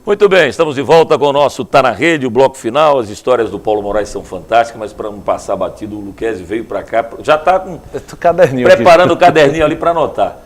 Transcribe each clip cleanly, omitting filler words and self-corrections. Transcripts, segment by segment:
Muito bem, estamos de volta com o nosso Tá na Rede, o bloco final. As histórias do Paulo Moraes são fantásticas, mas para não passar batido, o Luquezzi veio para cá, já está preparando o caderninho ali para anotar.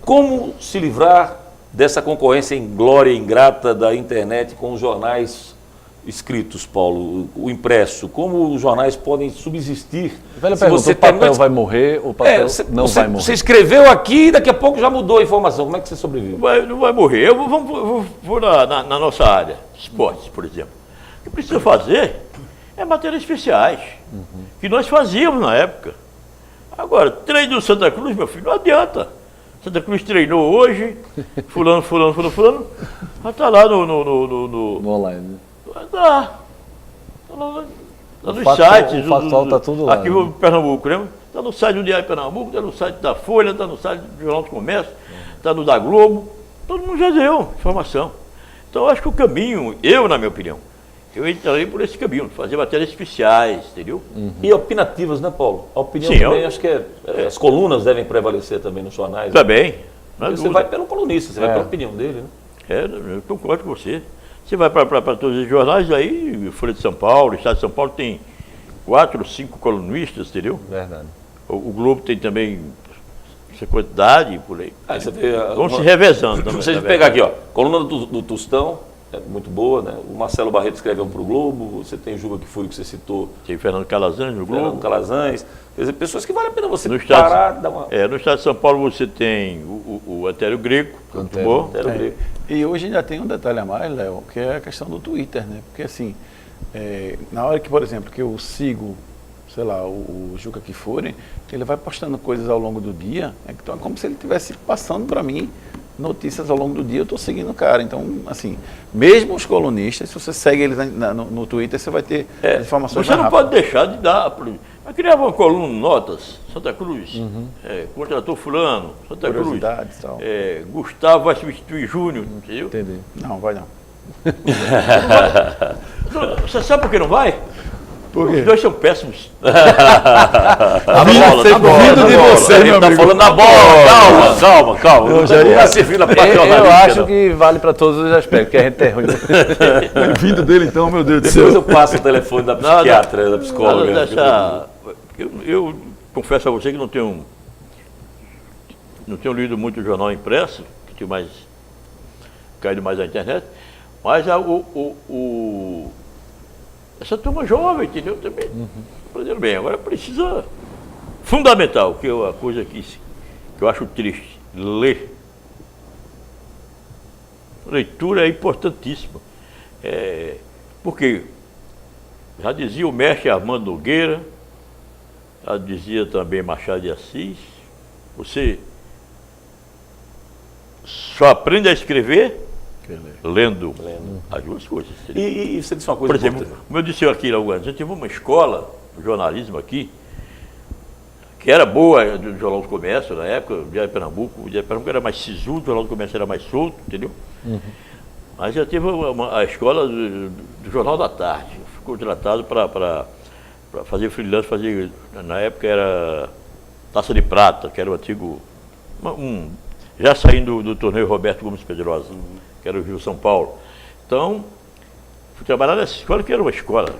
Como se livrar dessa concorrência inglória e ingrata da internet com os jornais escritos, Paulo, o impresso? Como os jornais podem subsistir? Velho pergunta, o papel vai morrer ou o papel não vai morrer? Você escreveu aqui e daqui a pouco já mudou a informação. Como é que você sobrevive? Não vai morrer. Eu vou na nossa área, esportes, por exemplo. O que precisa fazer é matérias especiais, que nós fazíamos na época. Agora, treino do Santa Cruz, meu filho, não adianta. Santa Cruz treinou hoje, fulano, já está lá no online. Tá nos sites. O factual está tudo lá. Aqui no Pernambuco, lembra? Está no site do Diário Pernambuco, está no site da Folha, está no site do Jornal do Comércio, está no da Globo. Todo mundo já deu informação. Então, eu acho que o caminho, na minha opinião, eu entrarei por esse caminho, fazer matérias especiais, entendeu? E opinativas, né, Paulo? A opinião Sim, também, acho que as colunas devem prevalecer também nos jornais. Também. Né? Você vai pelo colunista, você vai pela opinião dele, né? Eu concordo com você. Você vai para todos os jornais, aí, Folha de São Paulo, o Estado de São Paulo tem 4 ou 5 colunistas, entendeu? Verdade. O Globo tem também essa quantidade, por aí. Aí você vê, vão se revezando também. Se a gente pegar aqui, ó, coluna do Tostão, é muito boa, né? O Marcelo Barreto escreveu para o Globo, você tem Juba Kfouri que você citou. Tem Fernando Calazans no Globo. Fernando Calazans. Quer dizer, pessoas que vale a pena você parar, dar uma... no estado de São Paulo você tem o Antério Greco, muito bom. Greco. E hoje ainda tem um detalhe a mais, Léo, que é a questão do Twitter, né? Porque assim, na hora que, por exemplo, que eu sigo, sei lá, o Juca Kfouri, ele vai postando coisas ao longo do dia, então é como se ele estivesse passando para mim notícias ao longo do dia, eu estou seguindo o cara. Então, assim, mesmo os colunistas, se você segue eles no Twitter, você vai ter informações Você não pode deixar de dar. Eu criava uma coluna notas, Santa Cruz, contratou fulano, Santa Cruz, tal. Gustavo vai substituir Júnior, entendeu? Entendi. Não, vai não. Você sabe por que não vai? Por quê? Os dois são péssimos. Vindo de você, meu Tá amigo. falando na bola. Calma. Eu já ia servindo a Eu acho que vale para todos os aspectos, que a gente é ruim. Vindo dele então, meu Deus do Depois céu. eu passo o telefone da psiquiatra, da psicóloga. Eu confesso a você que não tenho lido muito o jornal impresso, que tinha caído mais na internet, mas essa turma jovem, entendeu? Também aprendendo bem. Agora precisa, fundamental, que é uma coisa que eu acho triste, ler. Leitura é importantíssima. Porque já dizia o mestre Armando Nogueira, já dizia também Machado de Assis, você só aprende a escrever lendo. As duas coisas. E você disse uma coisa por exemplo, como eu disse aqui algumas vezes, eu tive uma escola de jornalismo aqui, que era boa do Jornal do Comércio na época, o Diário de Pernambuco. O Diário de Pernambuco era mais sisudo, o Jornal do Comércio era mais solto, entendeu? Mas já tive a escola do Jornal da Tarde. Ficou contratado para fazer freelance, na época era Taça de Prata, que era o antigo, já saindo do torneio Roberto Gomes Pedrosa, que era o Rio São Paulo. Então, fui trabalhar nessa escola, que era uma escola,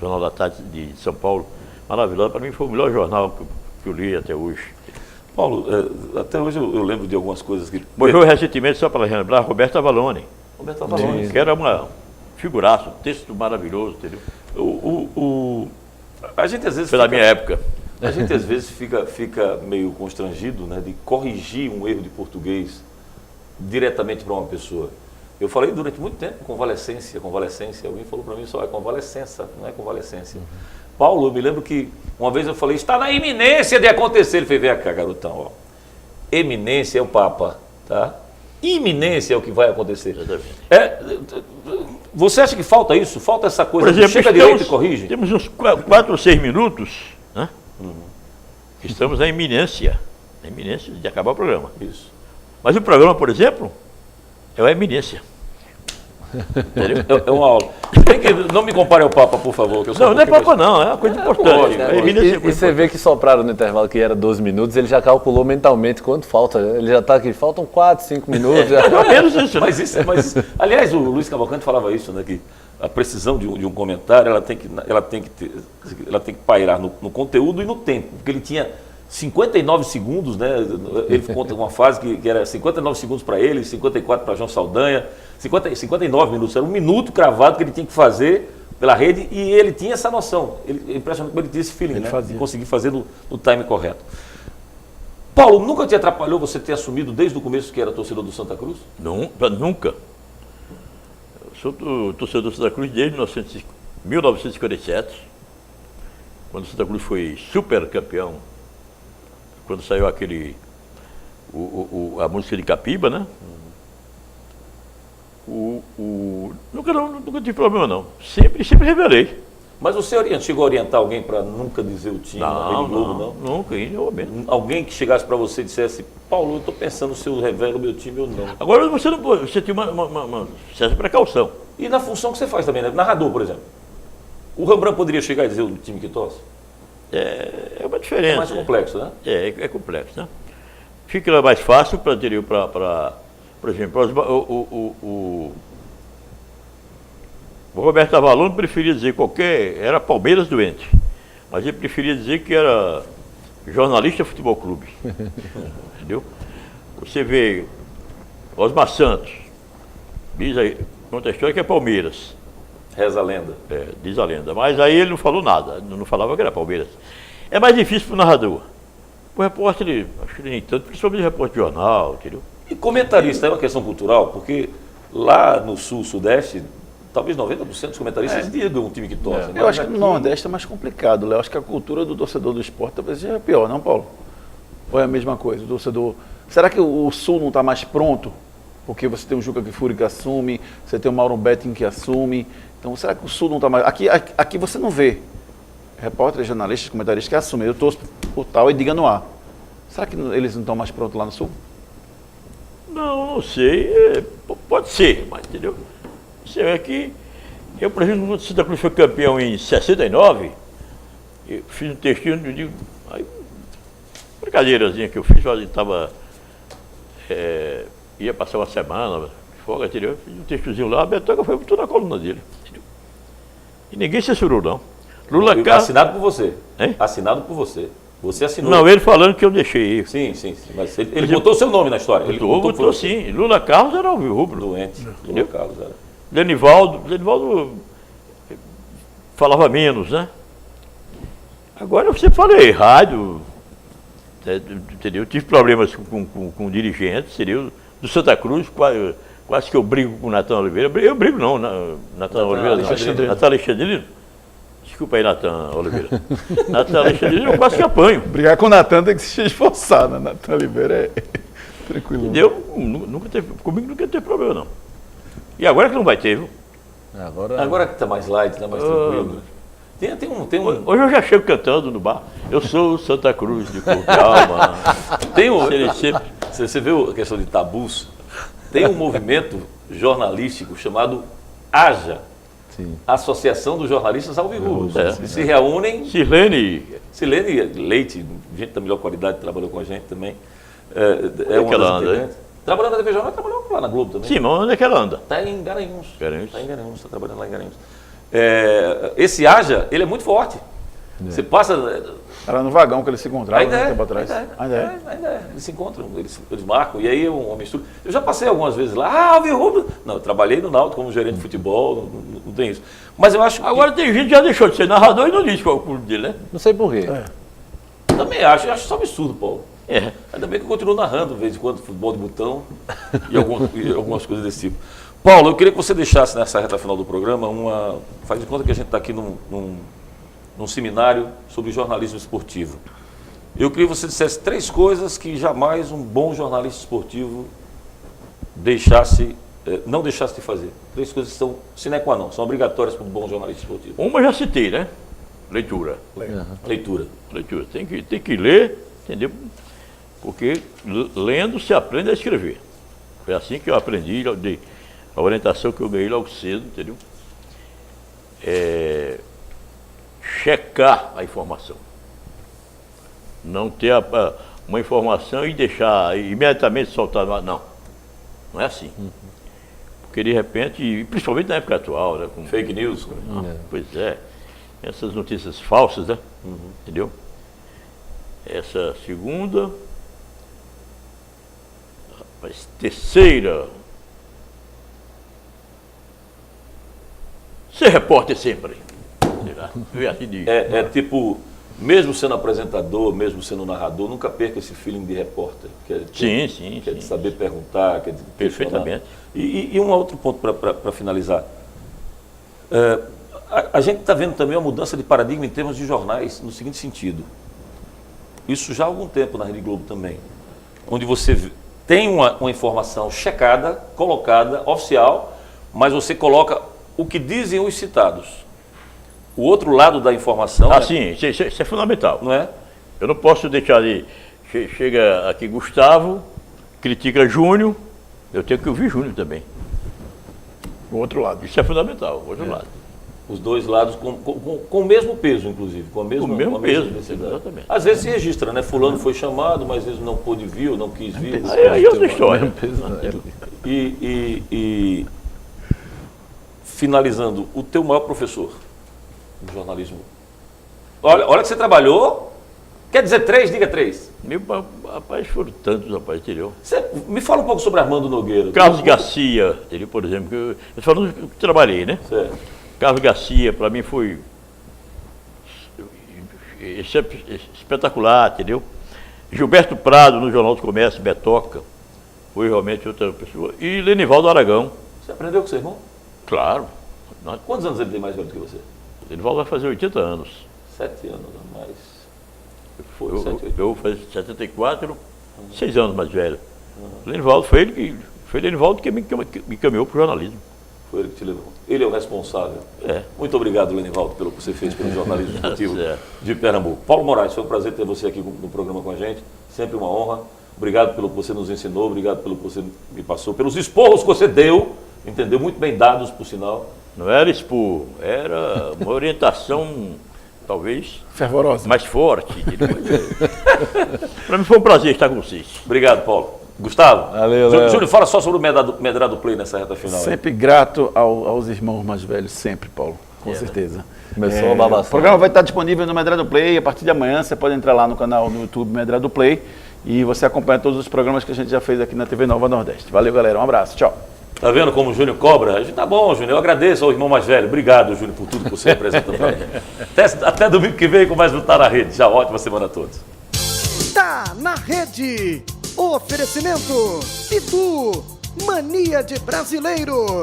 Jornal da Tarde de São Paulo, maravilhosa. Para mim foi o melhor jornal que eu li até hoje. Paulo, até hoje eu lembro de algumas coisas que... Morreu recentemente, só para lembrar, Roberto Avalone. Roberto Avalone. Que era uma figuraça, um texto maravilhoso, entendeu? A gente às vezes... Foi da minha época. A gente às vezes fica meio constrangido, né, de corrigir um erro de português diretamente para uma pessoa. Eu falei durante muito tempo convalescência. Alguém falou para mim só, é convalescença, não é convalescência. Paulo, eu me lembro que uma vez eu falei, está na iminência de acontecer. Ele fez, vem cá, garotão, ó. Eminência é o Papa, tá? Iminência é o que vai acontecer. Você acha que falta isso? Falta essa coisa? Por exemplo, chega direito e corrige? Temos uns 4 ou 6 minutos, né? Estamos na iminência de acabar o programa. Isso. Mas o programa, por exemplo, é uma eminência. Entendeu? É uma aula. Se bem Não me compare ao Papa, por favor. Que eu sou não é Papa não, é uma coisa importante. E você vê que sopraram no intervalo que era 12 minutos, ele já calculou mentalmente quanto falta. Ele já está aqui, faltam 4, 5 minutos. Já. Pelo menos isso. Mas, aliás, o Luiz Cavalcante falava isso, né? Que a precisão de um comentário, ela tem que pairar no conteúdo e no tempo. Porque ele tinha 59 segundos, né? Ele conta uma fase que era 59 segundos para ele, 54 para João Saldanha, 59 minutos. Era um minuto cravado que ele tinha que fazer pela rede e ele tinha essa noção. É impressionante como ele tinha esse feeling, né? De conseguir fazer no time correto. Paulo, nunca te atrapalhou você ter assumido desde o começo que era torcedor do Santa Cruz? Nunca. Eu sou torcedor do Santa Cruz desde 1957, quando o Santa Cruz foi super campeão. Quando saiu a música de Capiba, né? Nunca tive problema, não. Sempre revelei. Mas você chegou a orientar alguém para nunca dizer o time na Rede Globo, não? Nunca, mesmo. Alguém que chegasse para você e dissesse, Paulo, eu estou pensando se eu revelo o meu time ou não. Agora você tem uma certa precaução. E na função que você faz também, né? Narrador, por exemplo. O Rembrandt poderia chegar e dizer o time que torce? É uma diferença. É mais complexo, né? É complexo, né? Fica mais fácil para, por exemplo, o Roberto Avalone preferia dizer era Palmeiras doente, mas ele preferia dizer que era jornalista futebol clube. Entendeu? Você vê Osmar Santos, conta a história que é Palmeiras. Reza a lenda. Diz a lenda. Mas aí ele não falou nada, não falava que era Palmeiras. É mais difícil para o narrador. O repórter, acho que nem tanto, principalmente o repórter de jornal, entendeu? E comentarista é uma questão cultural, porque lá no Sul, Sudeste, talvez 90% dos comentaristas digam um time que torce. Eu acho que no Nordeste é mais complicado, Léo. Acho que a cultura do torcedor do esporte talvez seja pior, não, Paulo? Ou é a mesma coisa? O torcedor. Será que o Sul não está mais pronto? Porque você tem o Juca Kfouri que assume, você tem o Mauro Betting que assume. Então, será que o Sul não está mais... Aqui você não vê repórteres, jornalistas, comentaristas que assumem. Eu torço por tal e diga no ar. Será que eles não estão mais prontos lá no Sul? Não sei. Pode ser, mas entendeu? Você vê que eu, por exemplo, quando o Santa Cruz foi campeão em 69, eu fiz um textinho, brincadeirazinha que eu fiz, ia passar uma semana, folga, entendeu? Fiz um textozinho lá, a Betoca foi tudo na coluna dele. Entendeu? E ninguém censurou, não. Assinado por você. Hein? Assinado por você. Você assinou. Não, ele falando que eu deixei. Sim. Mas ele botou o seu nome na história. Ele botou sim. Lula Carlos era o rubro. Doente. Lula Carlos era. Lenivaldo falava menos, né? Agora você fala rádio, entendeu? Eu tive problemas com dirigentes, seria do Santa Cruz, quase que eu brigo com o Natan Oliveira. Eu brigo não, Natan Oliveira, Natan Alexandrino. Desculpa aí, Natan Oliveira. Natan Alexandrino, eu quase que apanho. Brigar com o Natan tem que se esforçar, né? Natan Oliveira é tranquilo. Entendeu? Comigo nunca teve problema, não. E agora que não vai ter, viu? Agora que está mais light, está mais tranquilo. Hoje eu já chego cantando no bar. Eu sou o Santa Cruz de corpo e alma. Você viu a questão de tabus? Tem um movimento jornalístico chamado AJA. Sim. Associação dos Jornalistas Alvirrubros. Eles se reúnem. Silene Leite, gente da melhor qualidade, trabalhou com a gente também. Onde é que ela anda? Trabalhando na TV Jornal, trabalhou lá na Globo também. Sim, mas onde é que ela anda? Está em Garanhuns. Está trabalhando lá em Garanhuns. Esse AJA, ele é muito forte. Você passa... Era no vagão que eles se encontravam um tempo atrás. Ainda é. Eles se encontram, eles marcam, e aí é uma mistura. Eu já passei algumas vezes lá, Alvirrubro. Não, eu trabalhei no Náutico como gerente de futebol, não tem isso. Mas eu acho Agora tem gente que já deixou de ser narrador e não diz qual é o clube dele, né? Não sei porquê. Também acho isso um absurdo, Paulo. Ainda bem que eu continuo narrando de vez em quando futebol de botão e algumas coisas desse tipo. Paulo, eu queria que você deixasse nessa reta final do programa faz de conta que a gente está aqui num seminário sobre jornalismo esportivo. Eu queria que você dissesse 3 coisas que jamais um bom jornalista esportivo não deixasse de fazer. 3 coisas que são sine qua non, são obrigatórias para um bom jornalista esportivo. Uma já citei, né? Leitura. Leitura. Tem que ler, entendeu? Porque lendo se aprende a escrever. Foi assim que eu aprendi, a orientação que eu ganhei logo cedo, entendeu? checar a informação. Não ter uma informação e deixar imediatamente soltar. Não é assim. Porque de repente, e principalmente na época atual, né, com Fake news. pois é, essas notícias falsas, né? Entendeu? Essa segunda, rapaz, terceira, ser repórter sempre. Será? Eu ia te dizer. É tipo, mesmo sendo apresentador, mesmo sendo narrador, nunca perca esse feeling de repórter. Que é Sim. de saber perguntar, que é de Perfeitamente. E um outro ponto para finalizar. A gente está vendo também uma mudança de paradigma em termos de jornais, no seguinte sentido. Isso já há algum tempo na Rede Globo também. Onde você tem uma informação checada, colocada, oficial, mas você coloca o que dizem os citados. O outro lado da informação... Sim, isso é fundamental. Não é? Eu não posso deixar de... Chega aqui Gustavo, critica Júnior, eu tenho que ouvir Júnior também. O outro lado. Isso é fundamental, o outro lado. Os dois lados com o mesmo peso, inclusive. Com o mesmo peso, intensidade. exatamente. Às vezes se registra, né? Fulano foi chamado, mas às vezes não pôde vir ou não quis vir. Aí é outra história. E finalizando, o teu maior professor no jornalismo. Olha que você trabalhou. Quer dizer 3, diga 3. Rapaz, foram tantos, rapaz, entendeu? Me fala um pouco sobre Armando Nogueira. Carlos Garcia, entendeu, por exemplo, que eu estou falando que eu trabalhei, né? Certo. Carlos Garcia, para mim, foi espetacular, entendeu? Gilberto Prado, no Jornal do Comércio, Betoca, foi realmente outra pessoa. E Lenivaldo Aragão. Você aprendeu com seu irmão? Claro. Quantos anos ele tem mais velho do que você? Lenivaldo vai fazer 80 anos. 7 anos a mais. Eu vou fazer 74, 6 anos mais velho. Lenivaldo, foi Lenivaldo que me caminhou para o jornalismo. Foi ele que te levou. Ele é o responsável. É. Muito obrigado, Lenivaldo, pelo que você fez pelo jornalismo esportivo de Pernambuco. Paulo Moraes, foi um prazer ter você aqui no programa com a gente. Sempre uma honra. Obrigado pelo que você nos ensinou, obrigado pelo que você me passou, pelos esporros que você deu, entendeu? Muito bem dados, por sinal. Não era expor, era uma orientação, talvez, fervorosa, mais forte. Para mim foi um prazer estar com vocês. Obrigado, Paulo. Gustavo, Valeu, Júlio, fala só sobre o Medrado Play nessa reta final. Sempre grato aos irmãos mais velhos, sempre, Paulo, com certeza. Começou a babação. O programa vai estar disponível no Medrado Play, a partir de amanhã você pode entrar lá no canal no YouTube Medrado Play e você acompanha todos os programas que a gente já fez aqui na TV Nova Nordeste. Valeu, galera, um abraço, tchau. Tá vendo como o Júnior cobra? Tá bom, Júnior, eu agradeço ao irmão mais velho. Obrigado, Júnior, por tudo que você apresenta pra mim. Até domingo que vem com mais um Tá na Rede. Já, ótima semana a todos. Tá na Rede. Oferecimento Pitu, mania de brasileiro.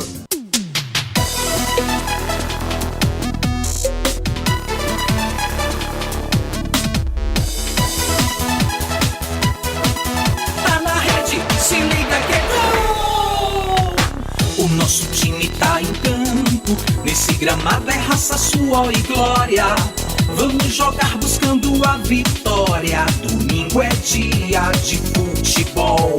Tá na rede, se liga que é gol! O nosso time tá em campo, nesse gramado é raça, suor e glória. Vamos jogar buscando a vitória. Domingo é dia de futebol.